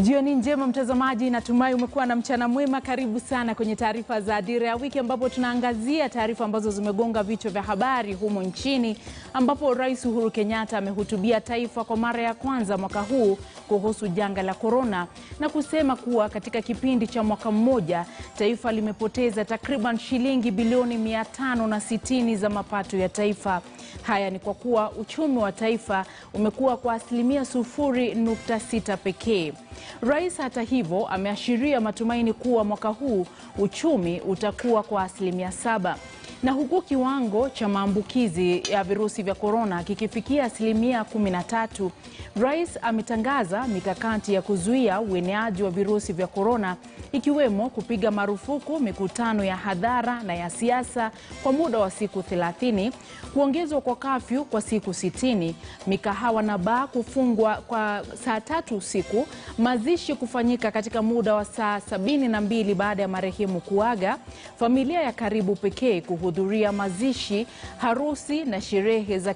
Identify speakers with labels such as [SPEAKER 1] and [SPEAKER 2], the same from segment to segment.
[SPEAKER 1] Jioni njema mtazamaji, natumai umekuwa na mchana mwema. Karibu sana kwenye taarifa za Dira ya wiki, ambapo tunaangazia taarifa ambazo zimegonga vichwa vya habari humo nchini, ambapo Rais Uhuru Kenyatta amehutubia taifa kwa mara ya kwanza mwaka huu kuhusu janga la corona na kusema kuwa katika kipindi cha mwaka mmoja taifa limepoteza takriban shilingi bilioni 560 za mapato ya taifa. Haya ni kwa kuwa uchumi wa taifa umekuwa kwa asilimia 0.6 pekee. Rais hata hivyo ameashiria matumaini kuwa mwaka huu uchumi utakuwa kwa asilimia 7. Na huku kiwango cha maambukizi ya virusi vya corona kikifikia asilimia 13, Rais ametangaza mikakati ya kuzuia ueneaji wa virusi vya corona, ikiwemo kupiga marufuku mikutano ya hadhara na ya siasa kwa muda wa siku 30, kuongezwa kwa kafyu kwa siku 60, mikahawa na baa kufungwa kwa saa 3 usiku, mazishi kufanyika katika muda wa saa 72 baada ya marehemu kuaga, familia ya karibu pekee kuhudhuria mazishi, harusi na sherehe za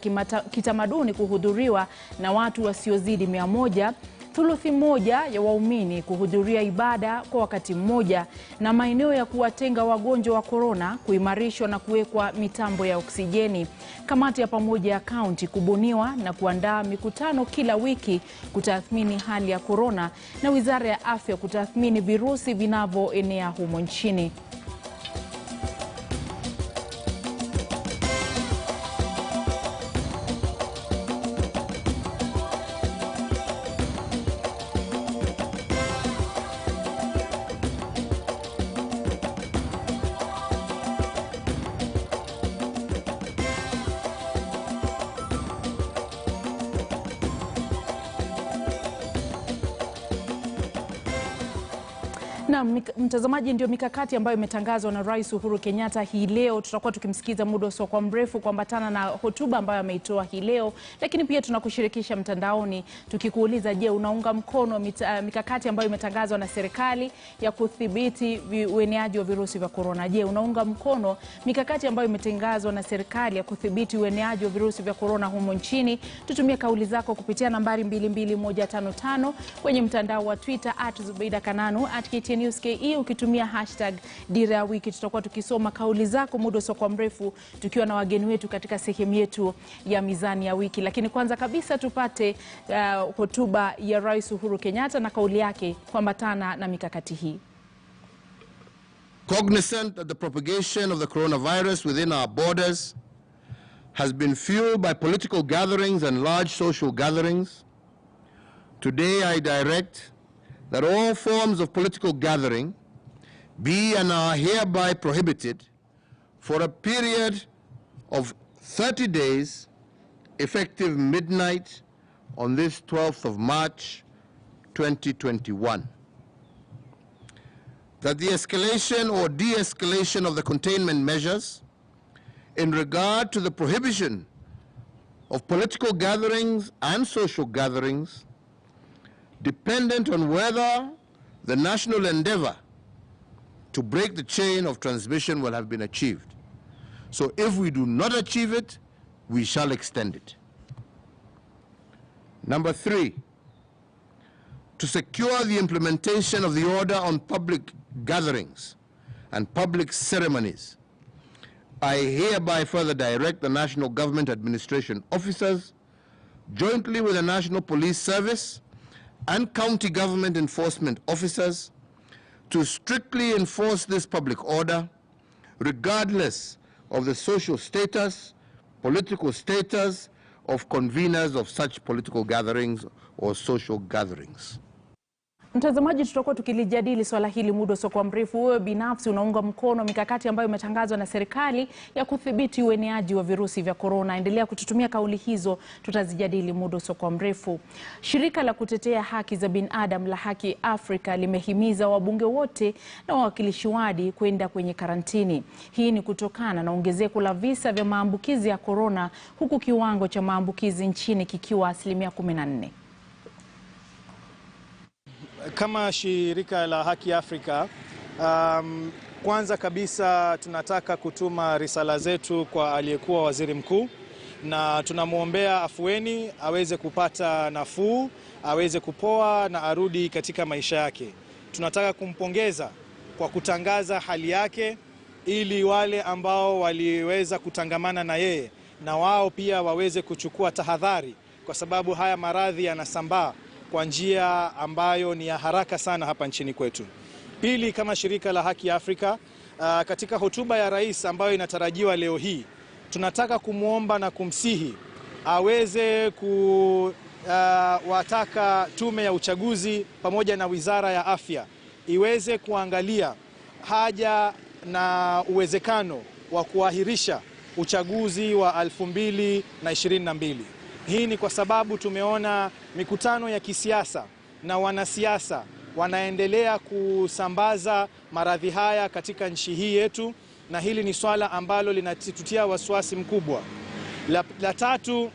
[SPEAKER 1] kitamaduni kuhudhuriwa na watu wasiozidi 100, thuluthi moja ya waumini kuhudhuria ibada kwa wakati mmoja, na maeneo ya kuwatenga wagonjwa wa corona kuimarishwa na kuwekwa mitambo ya oksijeni. Kamati ya pamoja ya kaunti kubuniwa na kuandaa mikutano kila wiki kutathmini hali ya corona, na Wizara ya Afya kutathmini virusi vinavyoenea humo nchini. Na mtazamaji, ndio mikakati ambayo imetangazwa na Rais Uhuru Kenyatta hii leo. Tutakuwa tukimsikiza muda usio kwa mrefu kuambatana na hotuba ambayo ameitoa hii leo, lakini pia tunakushirikisha mtandaoni tukikuuliza, je, unaunga mkono mikakati ambayo imetangazwa na serikali ya kudhibiti ueneaji wa virusi vya corona? Je, unaunga mkono mikakati ambayo imetangazwa na serikali ya kudhibiti ueneaji wa virusi vya corona humo nchini? Tutumie kauli zako kupitia nambari 22155 kwenye mtandao wa Twitter @ZubaidaKananu @KTNewsKE, ukitumia hashtag Dira ya wiki. Tutakuwa tukisoma kauli zako muda usio kwa mrefu tukiwa na wageni wetu katika sehemu yetu ya mizani ya wiki. Lakini kwanza kabisa tupate hotuba ya Rais Uhuru Kenyatta na kauli yake kuambatana na mikakati hii.
[SPEAKER 2] Cognizant that the propagation of the coronavirus within our borders has been fueled by political gatherings and large social gatherings, today I direct that all forms of political gathering be and are hereby prohibited for a period of 30 days, effective midnight on this 12th of March, 2021. That the escalation or de-escalation of the containment measures in regard to the prohibition of political gatherings and social gatherings, dependent on whether the national endeavor to break the chain of transmission will have been achieved. So if we do not achieve it, we shall extend it. Number 3, to secure the implementation of the order on public gatherings and public ceremonies, I hereby further direct the National Government Administration officers, jointly with the National Police Service and county government enforcement officers, to strictly enforce this public order, regardless of the social status, political status of conveners of such political gatherings or social gatherings.
[SPEAKER 1] Mtazamaji, tutakuwa tukilijadili swala hili muda usio kwa mrefu. Wewe binafsi unaunga mkono mikakati ambayo imetangazwa na serikali ya kudhibiti ueneaji wa virusi vya corona? Endelea kututumia kauli hizo, tutazijadili muda usio kwa mrefu. Shirika la kutetea haki za binadamu la Haki Afrika limehimiza wabunge wote na wawakilishi wadi kwenda kwenye karantini. Hii ni kutokana na ongezeko la visa vya maambukizi ya corona, huku kiwango cha maambukizi nchini kikiwa asilimia 14.
[SPEAKER 3] Kama shirika la Haki Afrika, kwanza kabisa tunataka kutuma risala zetu kwa aliyekuwa waziri mkuu na tunamwombea afueni, aweze kupata nafuu, aweze kupoa na arudi katika maisha yake. Tunataka kumpongeza kwa kutangaza hali yake, ili wale ambao waliweza kutangamana na yeye na wao pia waweze kuchukua tahadhari, kwa sababu haya maradhi yanasambaa kwa njia ambayo ni ya haraka sana hapa nchini kwetu. Pili, kama shirika la Haki Afrika, katika hotuba ya rais ambayo inatarajiwa leo hii, tunataka kumuomba na kumsihi aweze kuwataka tume ya uchaguzi pamoja na wizara ya afya iweze kuangalia haja na uwezekano wa kuahirisha uchaguzi wa 2022. Hii ni kwa sababu tumeona mikutano ya kisiasa na wanasiasa wanaendelea kusambaza maradhi haya katika nchi hii yetu, na hili ni swala ambalo linatutia wasiwasi mkubwa. La tatu,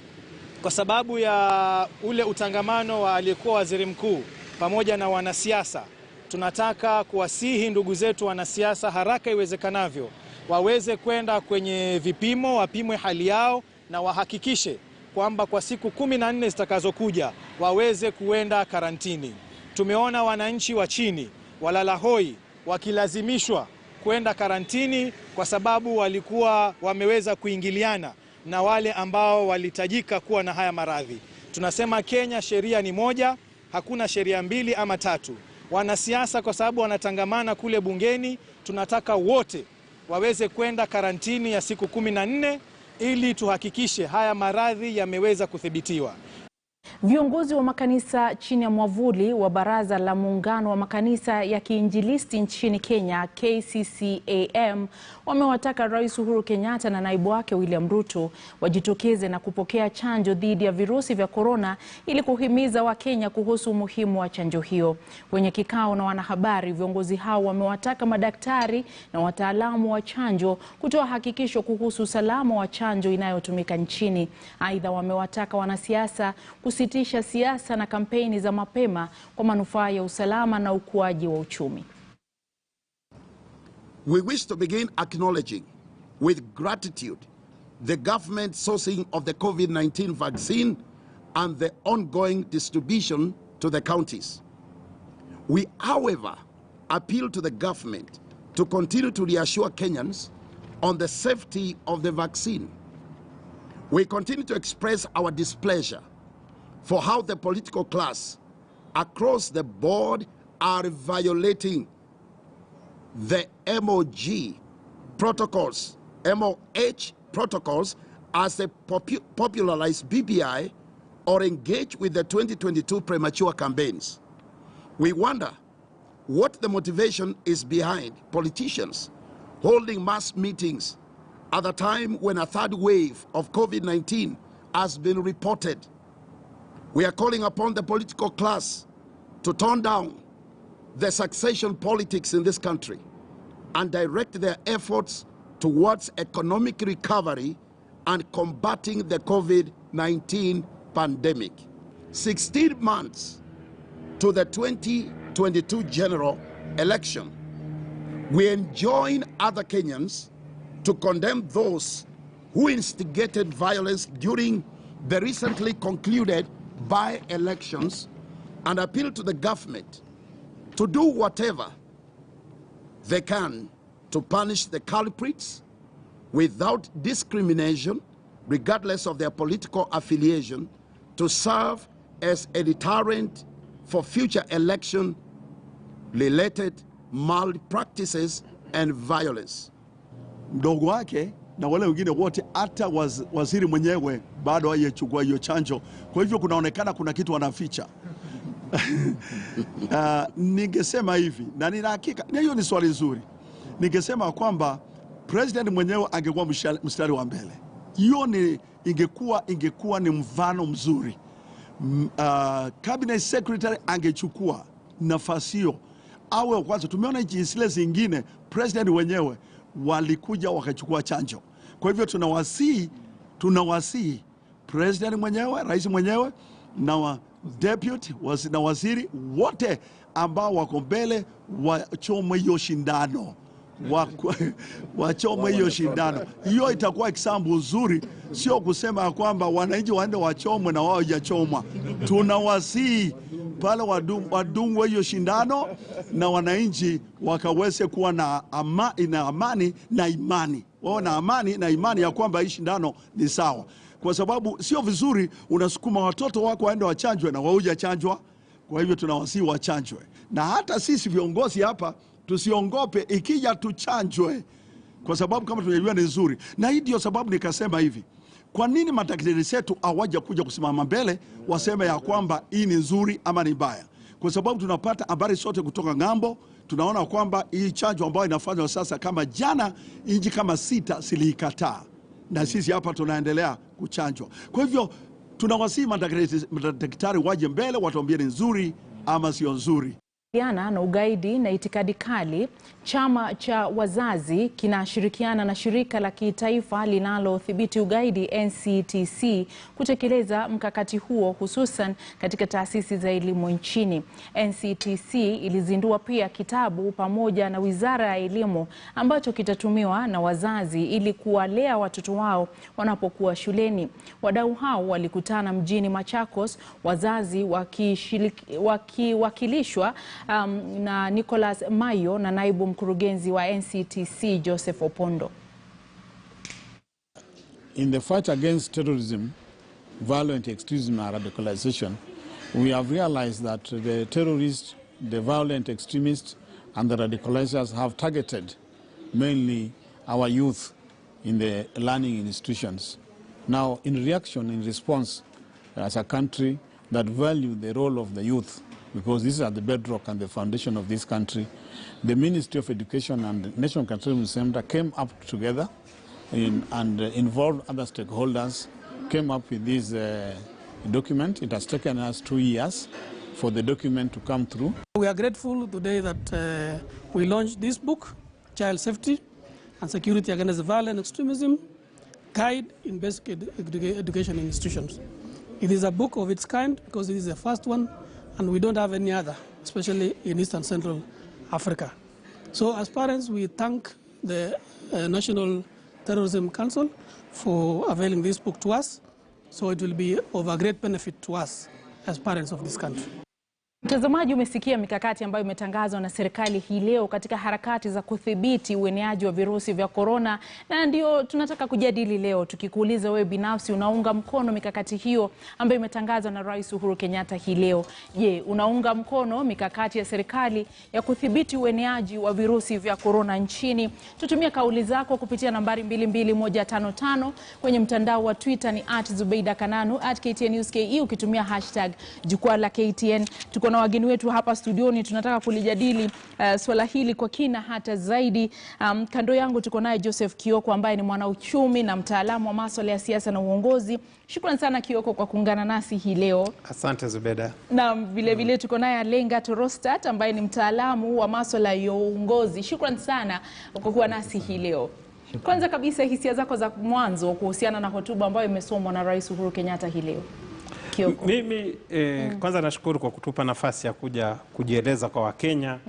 [SPEAKER 3] kwa sababu ya ule utangamano wa aliyekuwa waziri mkuu pamoja na wanasiasa, tunataka kuwasihi ndugu zetu wanasiasa haraka iwezekanavyo waweze kwenda kwenye vipimo, wapimwe hali yao na wahakikishe kwamba kwa siku 14 zitakazokuja waweze kuenda karantini. Tumeona wananchi wa chini, walalahoi, wakilazimishwa kwenda karantini kwa sababu walikuwa wameweza kuingiliana na wale ambao walitajika kuwa na haya maradhi. Tunasema Kenya sheria ni moja, hakuna sheria mbili ama tatu. Wanasiasa kwa sababu wanatangamana kule bungeni, tunataka wote waweze kwenda karantini ya siku 14 ili tuhakikishe haya maradhi yameweza kudhibitiwa.
[SPEAKER 1] Viongozi wa makanisa chini ya mwavuli wa Baraza la Muungano wa Makanisa ya Kiinjilisti nchini Kenya KCCAM wamewataka Rais Uhuru Kenyatta na naibu wake William Ruto wajitokeze na kupokea chanjo dhidi ya virusi vya korona ili kuhimiza Wakenya kuhusu umuhimu wa chanjo hiyo. Kwenye kikao na wanahabari, viongozi hao wamewataka madaktari na wataalamu wa chanjo kutoa hakikisho kuhusu usalama wa chanjo inayotumika nchini. Aidha, wamewataka wanasiasa kusitisha siasa na kampeni za mapema kwa manufaa ya usalama na ukuaji wa uchumi.
[SPEAKER 4] We wish to begin acknowledging with gratitude the government sourcing of the COVID-19 vaccine and the ongoing distribution to the counties. We, however, appeal to the government to continue to reassure Kenyans on the safety of the vaccine. We continue to express our displeasure for how the political class across the board are violating the MOH protocols as they popularize BBI or engage with the 2022 premature campaigns. We wonder what the motivation is behind politicians holding mass meetings at a time when a third wave of COVID-19 has been reported. We are calling upon the political class to tone down the succession politics in this country and direct their efforts towards economic recovery and combating the COVID-19 pandemic. 16 months to the 2022 general election, we enjoin other Kenyans to condemn those who instigated violence during the recently concluded by-elections and appeal to the government to do whatever they can to punish the culprits without discrimination, regardless of their political affiliation, to serve as a deterrent for future election-related malpractices and violence.
[SPEAKER 5] Mdogo wake na wale wengine wote, hata waziri mwenyewe bado hajachukua hiyo chanjo. Kwa hivyo kunaonekana kuna kitu wanaficha. Ningesema hivi, na nina hakika, na hiyo ni swali nzuri. Ningesema kwamba president mwenyewe angekuwa mstari wa mbele. Hiyo ni ingekuwa ni mfano mzuri. Cabinet secretary angechukua nafasi hiyo. Awe kwanza. Tumeona nchi zile zingine president wenyewe walikuja wakachukua chanjo. Kwa hivyo tunawasihi president mwenyewe, rais mwenyewe na deputy na waziri wote ambao wako mbele wachome hiyo shindano wachomwe hiyo shindano. Hiyo itakuwa example nzuri, sio kusema kwamba wananchi waende wachomwe na wao hawajachomwa. Tunawasihi pale wadungwe hiyo shindano na wananchi wakaweze kuwa na amani na imani. Wao na amani na imani ya kwamba hii shindano ni sawa. Kwa sababu sio vizuri unasukuma watoto wako waende wachanjwe na wao hujachanjwa. Kwa hivyo tunawasihi wachanjwe. Na hata sisi viongozi hapa tusiongope ikija tuchanjwe. Kwa sababu kama tunajua ni nzuri. Na hii ndio sababu nikasema hivi. Kwa nini madaktari zetu hawaja kuja kusimama mbele waseme ya kwamba hii ni nzuri ama ni mbaya? Kwa sababu tunapata habari sote kutoka ng'ambo, tunaona kwamba hii chanjo ambayo inafanywa sasa, kama jana inji kama 6 ziliikataa. Na sisi hapa tunaendelea kuchanjwa. Kwa hivyo tunawasihi madaktari waje mbele watuambie ni nzuri ama sio nzuri.
[SPEAKER 1] Na ugaidi na itikadi kali, chama cha wazazi kinashirikiana na shirika la kitaifa linalodhibiti ugaidi NCTC kutekeleza mkakati huo hususan katika taasisi za elimu nchini. NCTC ilizindua pia kitabu pamoja na Wizara ya Elimu ambacho kitatumiwa na wazazi ili kuwalea watoto wao wanapokuwa shuleni. Wadau hao walikutana mjini Machakos, wazazi wakiwakilishwa na Nicholas Mayo na naibu mkurugenzi wa NCTC Joseph Opondo.
[SPEAKER 6] In the fight against terrorism, violent extremism and radicalization, we have realized that the terrorists, the violent extremists and the radicalizers have targeted mainly our youth in the learning institutions. Now, in reaction, in response, as a country that value the role of the youth, because these are the bedrock and the foundation of this country, the Ministry of Education and the National Counseling Center came up together and involved other stakeholders, came up with this document. It has taken us 2 years for the document to come through.
[SPEAKER 7] We are grateful today that we launched this book, Child Safety and Security Against Violent Extremism, Guide in Basic Education Institutions. It is a book of its kind because it is the first one, and we don't have any other, especially in East and Central Africa. So as parents, we thank the National Terrorism Council for availing this book to us, so it will be of a great benefit to us as parents of this country.
[SPEAKER 1] Mtazamaji, umesikia mikakati ambayo imetangazwa na serikali hii leo katika harakati za kudhibiti ueneaji wa virusi vya korona, na ndio tunataka kujadili leo, tukikuuliza wewe binafsi unaunga mkono mikakati hiyo ambayo imetangazwa na Rais Uhuru Kenyatta hii leo. Je, unaunga mkono mikakati ya serikali ya kudhibiti ueneaji wa virusi vya korona nchini? Tutumia kauli zako kupitia nambari 22155 kwenye mtandao wa Twitter ni @ZubeidaKananu @KTNNewsKE ukitumia hashtag jukwaa la KTN. Tuko na wageni wetu hapa studioni, tunataka kulijadili swala hili kwa kina hata zaidi. Kando yangu tuko naye Joseph Kioko ambaye ni mwanauchumi na mtaalamu wa masuala ya siasa na uongozi. Shukrani sana Kioko kwa kuungana nasi hii leo.
[SPEAKER 8] Asante Zubeda.
[SPEAKER 1] Na vile vile tuko naye Lenga Torostat ambaye ni mtaalamu wa masuala ya uongozi. Shukrani sana kwa kuwa nasi hii leo. Kwanza kabisa, hisia zako za mwanzo kuhusiana na hotuba ambayo imesomwa na Rais Uhuru Kenyatta hii leo?
[SPEAKER 8] Mimi kwanza nashukuru kwa kutupa nafasi ya kuja kujieleza kwa Wakenya.